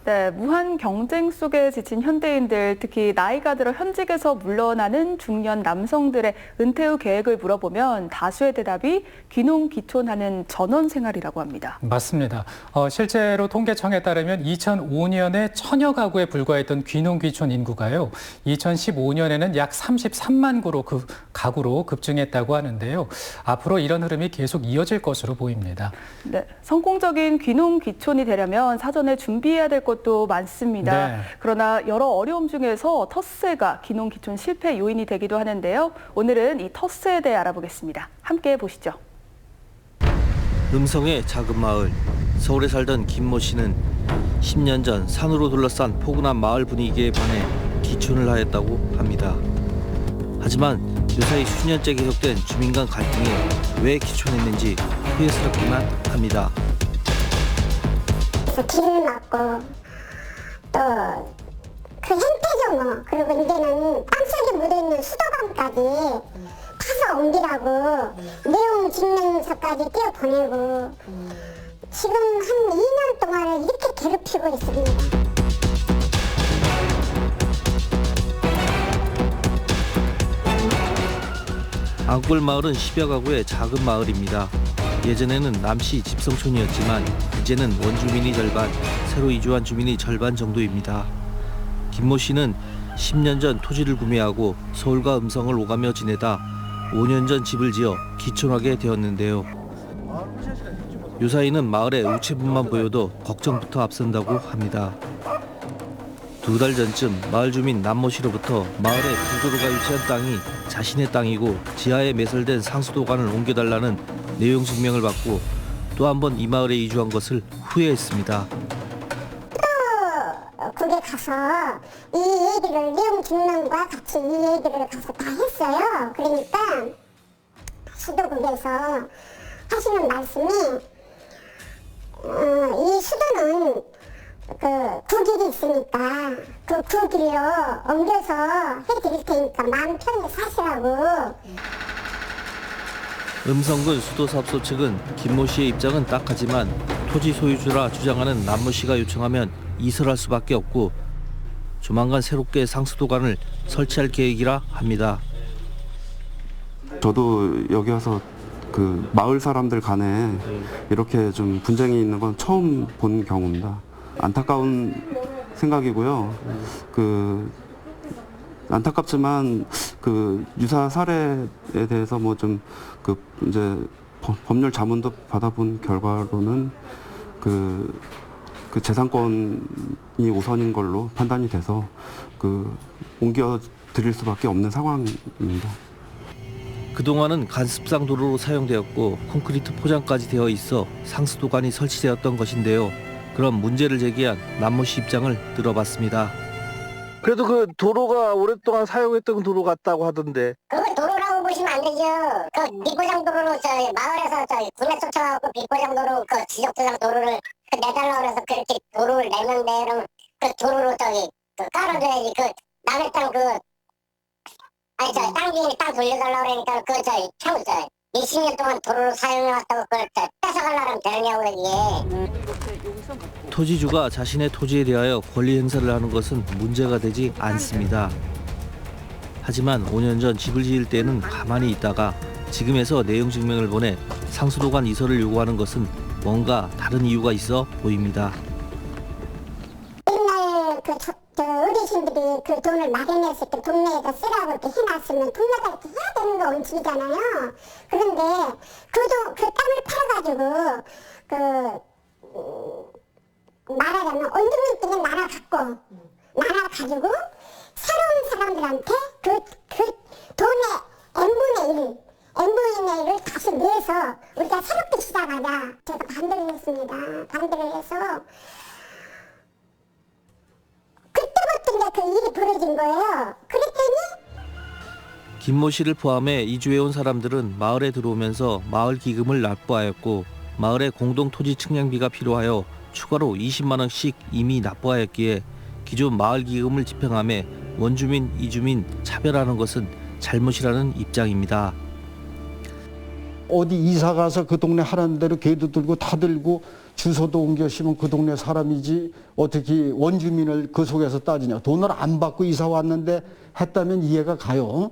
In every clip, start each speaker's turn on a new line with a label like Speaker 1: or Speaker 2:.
Speaker 1: 네, 무한 경쟁 속에 지친 현대인들, 특히 나이가 들어 현직에서 물러나는 중년 남성들의 은퇴 후 계획을 물어보면 다수의 대답이 귀농귀촌하는 전원 생활이라고 합니다.
Speaker 2: 맞습니다. 실제로 통계청에 따르면 2005년에 천여 가구에 불과했던 귀농귀촌 인구가요, 2015년에는 약 33만 가구로 급증했다고 하는데요. 앞으로 이런 흐름이 계속 이어질 것으로 보입니다.
Speaker 1: 네, 성공적인 귀농귀촌이 되려면 사전에 준비해야 될 것도 많습니다.
Speaker 2: 네.
Speaker 1: 그러나 여러 어려움 중에서 텃세가 귀농귀촌 실패 요인이 되기도 하는데요. 오늘은 이 텃세에 대해 알아보겠습니다. 함께 보시죠.
Speaker 3: 음성의 작은 마을, 서울에 살던 김모 씨는 10년 전 산으로 둘러싼 포근한 마을 분위기에 반해 귀촌을 하였다고 합니다. 하지만 요사이 수년째 계속된 주민 간 갈등에 왜 귀촌했는지 후회스럽기만 합니다.
Speaker 4: 길을 막고 또 그 행태죠 뭐. 그리고 이제는 땅속에 묻어있는 수도관까지 타서 옮기라고 내용 증명서까지 떼어보내고 지금 한 2년 동안을 이렇게 괴롭히고 있습니다.
Speaker 3: 앙골 마을은 10여 가구의 작은 마을입니다. 예전에는 남씨 집성촌이었지만 이제는 원주민이 절반, 새로 이주한 주민이 절반 정도입니다. 김모 씨는 10년 전 토지를 구매하고 서울과 음성을 오가며 지내다 5년 전 집을 지어 귀촌하게 되었는데요. 요사이는 마을에 우체분만 보여도 걱정부터 앞선다고 합니다. 2달 전쯤 마을 주민 남모 씨로부터 마을에 구도로가 위치한 땅이 자신의 땅이고 지하에 매설된 상수도관을 옮겨달라는 내용 증명을 받고 또 한 번 이 마을에 이주한 것을 후회했습니다.
Speaker 4: 또 국에 가서 이 얘기를 내용 증명과 같이 이 얘기를 가서 다 했어요. 그러니까 수도국에서 하시는 말씀이 이 수도는 그 구길이 있으니까 그 구길로 옮겨서 해드릴 테니까 마음 편히 사시라고.
Speaker 3: 음성군 수도사업소 측은 김모 씨의 입장은 딱하지만 토지 소유주라 주장하는 남모 씨가 요청하면 이설할 수밖에 없고 조만간 새롭게 상수도관을 설치할 계획이라 합니다.
Speaker 5: 저도 여기 와서 그 마을 사람들 간에 이렇게 좀 분쟁이 있는 건 처음 본 경우입니다. 안타까운 생각이고요. 안타깝지만 그 유사 사례에 대해서 뭐 좀 그 이제 법률 자문도 받아본 결과로는 그 재산권이 우선인 걸로 판단이 돼서 옮겨 드릴 수밖에 없는 상황입니다.
Speaker 3: 그동안은 간습상 도로로 사용되었고 콘크리트 포장까지 되어 있어 상수도관이 설치되었던 것인데요. 그런 문제를 제기한 남모 씨 입장을 들어봤습니다.
Speaker 6: 그래도 그 도로가 오랫동안 사용했던 도로 같다고 하던데.
Speaker 4: 그걸 도로라고 보시면 안 되죠. 그 비포장 도로로 저희 마을에서 저희 군에 쫓아가고 비포장 도로 그 지적도장 도로를 내달라고 그래서 그렇게 도로를 내는데 그럼 그 도로로 저기 깔아줘야지. 그 남의 땅 아니 저 땅 주인이 땅 돌려달라고 그러니까 저희 참 몇십 년 동안 도로로 사용해왔다고 그걸 뺏어가려면 되느냐고 이게.
Speaker 3: 토지주가 자신의 토지에 대하여 권리 행사를 하는 것은 문제가 되지 않습니다. 하지만 5년 전 집을 지을 때는 가만히 있다가 지금에서 내용 증명을 보내 상수도관 이설을 요구하는 것은 뭔가 다른 이유가 있어 보입니다.
Speaker 4: 옛날 그 어르신들이 그 돈을 마련했을 때 동네에다 쓰라고 이렇게 해놨으면 동네가 이렇게 해야 되는 거 원칙이잖아요. 그런데 그 땅을 팔아가지고 말하자면 원주민끼리 나눠가지고 새로운 사람들한테 그 돈의 n분의 1을 다시 내서 우리가 새롭게 시작하자. 제가 반대를 했습니다. 반대를 해서 그때부터 이제 그 일이 벌어진 거예요. 그랬더니
Speaker 3: 김모 씨를 포함해 이주해온 사람들은 마을에 들어오면서 마을 기금을 납부하였고 마을에 공동 토지 측량비가 필요하여 추가로 20만 원씩 이미 납부하였기에 기존 마을 기금을 집행함에 원주민, 이주민 차별하는 것은 잘못이라는 입장입니다.
Speaker 7: 어디 이사 가서 그 동네 하라는 대로 개도 들고 다 들고 주소도 옮겼으면 그 동네 사람이지 어떻게 원주민을 그 속에서 따지냐. 돈을 안 받고 이사 왔는데 했다면 이해가 가요.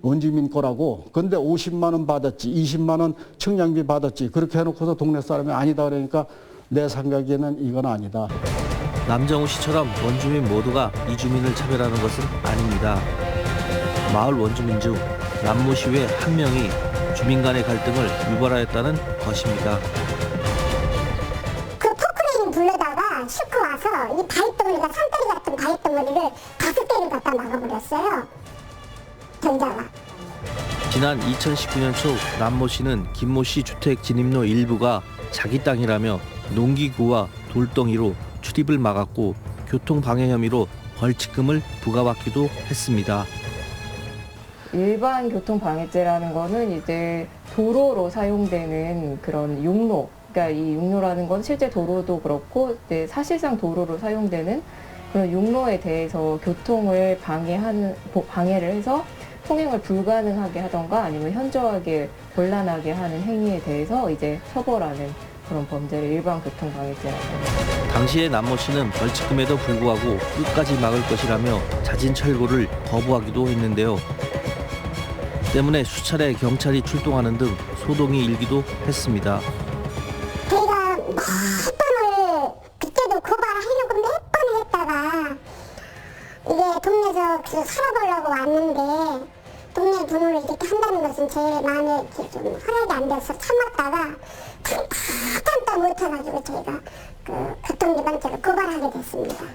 Speaker 7: 원주민 거라고. 근데 50만 원 받았지, 20만 원 측량비 받았지. 그렇게 해놓고서 동네 사람이 아니다 그러니까 내 생각에는 이건 아니다.
Speaker 3: 남정우 씨처럼 원주민 모두가 이주민을 차별하는 것은 아닙니다. 마을 원주민 중 남모 씨 외 한 명이 주민 간의 갈등을 유발하였다는 것입니다.
Speaker 4: 그 포크레인 불러다가 싣고 와서 이 바위덩어리가 산더리 같은 바위덩어리를 5개를 갖다 막아버렸어요. 전자가.
Speaker 3: 지난 2019년 초 남모 씨는 김모 씨 주택 진입로 일부가 자기 땅이라며 농기구와 돌덩이로 출입을 막았고 교통방해 혐의로 벌칙금을 부과받기도 했습니다.
Speaker 8: 일반 교통방해죄라는 거는 이제 도로로 사용되는 그런 용로, 그러니까 이 용로라는 건 실제 도로도 그렇고 이제 사실상 도로로 사용되는 그런 용로에 대해서 교통을 방해를 해서 통행을 불가능하게 하던가 아니면 현저하게 곤란하게 하는 행위에 대해서 이제 처벌하는 그런 범죄를 일반 교통방해죄라고 합니다.
Speaker 3: 당시에 남모 씨는 벌칙금에도 불구하고 끝까지 막을 것이라며 자진 철거를 거부하기도 했는데요. 때문에 수차례 경찰이 출동하는 등 소동이 일기도 했습니다.
Speaker 4: 제가 몇 번을 그때도 고발하려고 몇 번을 했다가 이게 동네에서 살아보려고 왔는데 동네 분으로 이렇게 한다는 것은 제 마음에 좀 허락이 안 돼서 참았다가 참다 못해가지고 저희가 그 교통기관죄로 고발하게 됐습니다.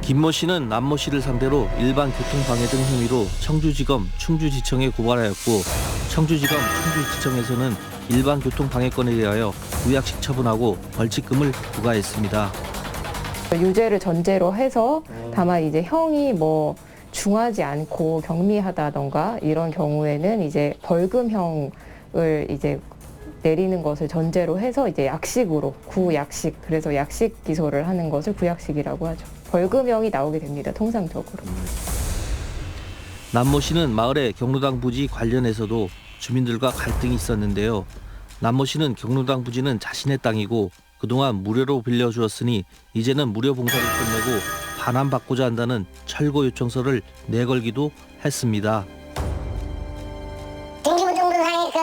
Speaker 3: 김모 씨는 남모 씨를 상대로 일반 교통방해 등 혐의로 청주지검 충주지청에 고발하였고 청주지검 충주지청에서는 일반 교통방해건에 대하여 구약식 처분하고 벌칙금을 부과했습니다.
Speaker 8: 유죄를 전제로 해서 다만 이제 형이 뭐 중하지 않고 경미하다던가 이런 경우에는 이제 벌금형을 이제 내리는 것을 전제로 해서 이제 약식으로 구약식, 그래서 약식 기소를 하는 것을 구약식이라고 하죠. 벌금형이 나오게 됩니다. 통상적으로.
Speaker 3: 남모 씨는 마을의 경로당 부지 관련해서도 주민들과 갈등이 있었는데요. 남모 씨는 경로당 부지는 자신의 땅이고 그동안 무료로 빌려주었으니 이제는 무료 봉사를 끝내고 반환받고자 한다는 철거 요청서를 내걸기도 했습니다.
Speaker 4: 등기부등본상에 그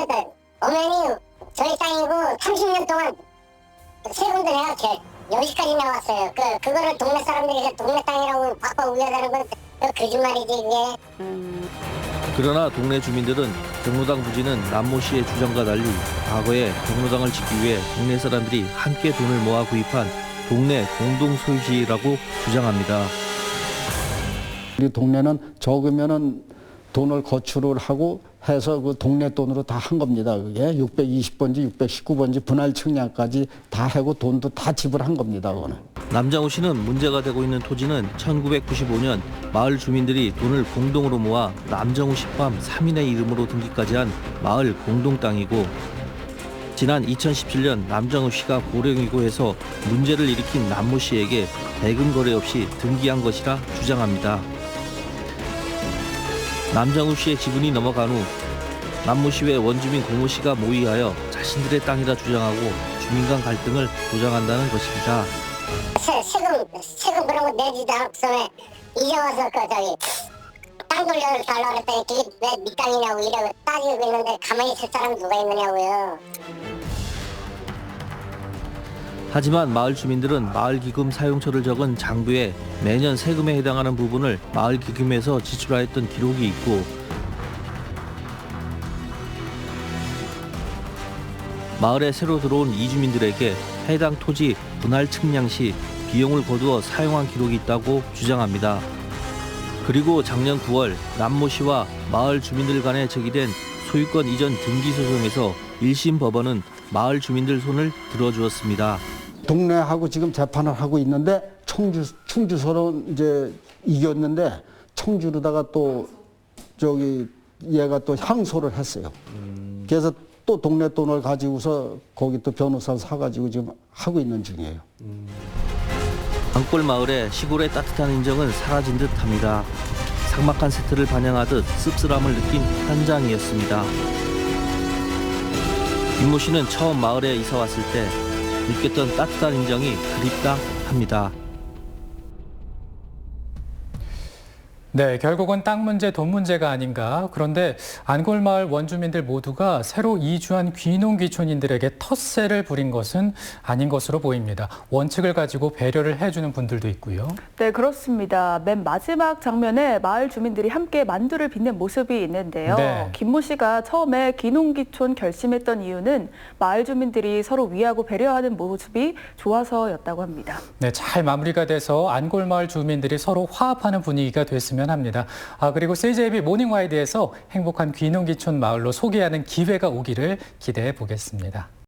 Speaker 4: 엄연히 저희 땅이고 30년 동안 세금도 내가 여기까지 나왔어요. 그거를 동네 사람들이 동네 땅이라고 바꿔 우겨대는 건 거짓말이지 그게.
Speaker 3: 그러나 동네 주민들은 경로당 부지는 남모 씨의 주장과 달리 과거에 경로당을 짓기 위해 동네 사람들이 함께 돈을 모아 구입한 동네 공동 소유지라고 주장합니다.
Speaker 7: 우리 동네는 적으면은 돈을 거출을 하고 해서 그 동네 돈으로 다 한 겁니다. 그게 620번지 619번지 분할 측량까지 다 하고 돈도 다 지불한 겁니다. 그거는.
Speaker 3: 남정우 씨는 문제가 되고 있는 토지는 1995년 마을 주민들이 돈을 공동으로 모아 남정우 씨 포함 3인의 이름으로 등기까지 한 마을 공동 땅이고 지난 2017년 남정우 씨가 고령이고 해서 문제를 일으킨 남모 씨에게 대금 거래 없이 등기한 것이라 주장합니다. 남정우 씨의 지분이 넘어간 후 남모 씨 외 원주민 고모 씨가 모의하여 자신들의 땅이라 주장하고 주민 간 갈등을 조장한다는 것입니다.
Speaker 4: 세금 그런 거 내지도 않고 이제 와서 땅 돌려달라고 했더니 그게 왜 네 땅이냐고 이러고 따지고 있는데 가만히 있을 사람이 누가 있느냐고요.
Speaker 3: 하지만 마을 주민들은 마을기금 사용처를 적은 장부에 매년 세금에 해당하는 부분을 마을기금에서 지출하였던 기록이 있고 마을에 새로 들어온 이주민들에게 해당 토지 분할 측량 시 비용을 거두어 사용한 기록이 있다고 주장합니다. 그리고 작년 9월 남모 씨와 마을 주민들 간에 제기된 소유권 이전 등기 소송에서 1심 법원은 마을 주민들 손을 들어주었습니다.
Speaker 7: 동네하고 지금 재판을 하고 있는데 충주서로 이제 이겼는데 청주로다가 또 얘가 또 항소를 했어요. 그래서 또 동네 돈을 가지고서 거기 또 변호사 사가지고 지금 하고 있는 중이에요.
Speaker 3: 방골 마을의 시골의 따뜻한 인정은 사라진 듯합니다. 삭막한 세태를 반영하듯 씁쓸함을 느낀 현장이었습니다. 김모 씨는 처음 마을에 이사 왔을 때 느꼈던 따뜻한 인정이 그립다 합니다.
Speaker 2: 네, 결국은 땅 문제, 돈 문제가 아닌가. 그런데 안골마을 원주민들 모두가 새로 이주한 귀농귀촌인들에게 텃세를 부린 것은 아닌 것으로 보입니다. 원칙을 가지고 배려를 해주는 분들도 있고요.
Speaker 1: 네, 그렇습니다. 맨 마지막 장면에 마을 주민들이 함께 만두를 빚는 모습이 있는데요.
Speaker 2: 네.
Speaker 1: 김모 씨가 처음에 귀농귀촌 결심했던 이유는 마을 주민들이 서로 위하고 배려하는 모습이 좋아서였다고 합니다.
Speaker 2: 네, 잘 마무리가 돼서 안골마을 주민들이 서로 화합하는 분위기가 됐으면 합니다. 그리고 CJB 모닝와이드에서 행복한 귀농귀촌 마을로 소개하는 기회가 오기를 기대해 보겠습니다.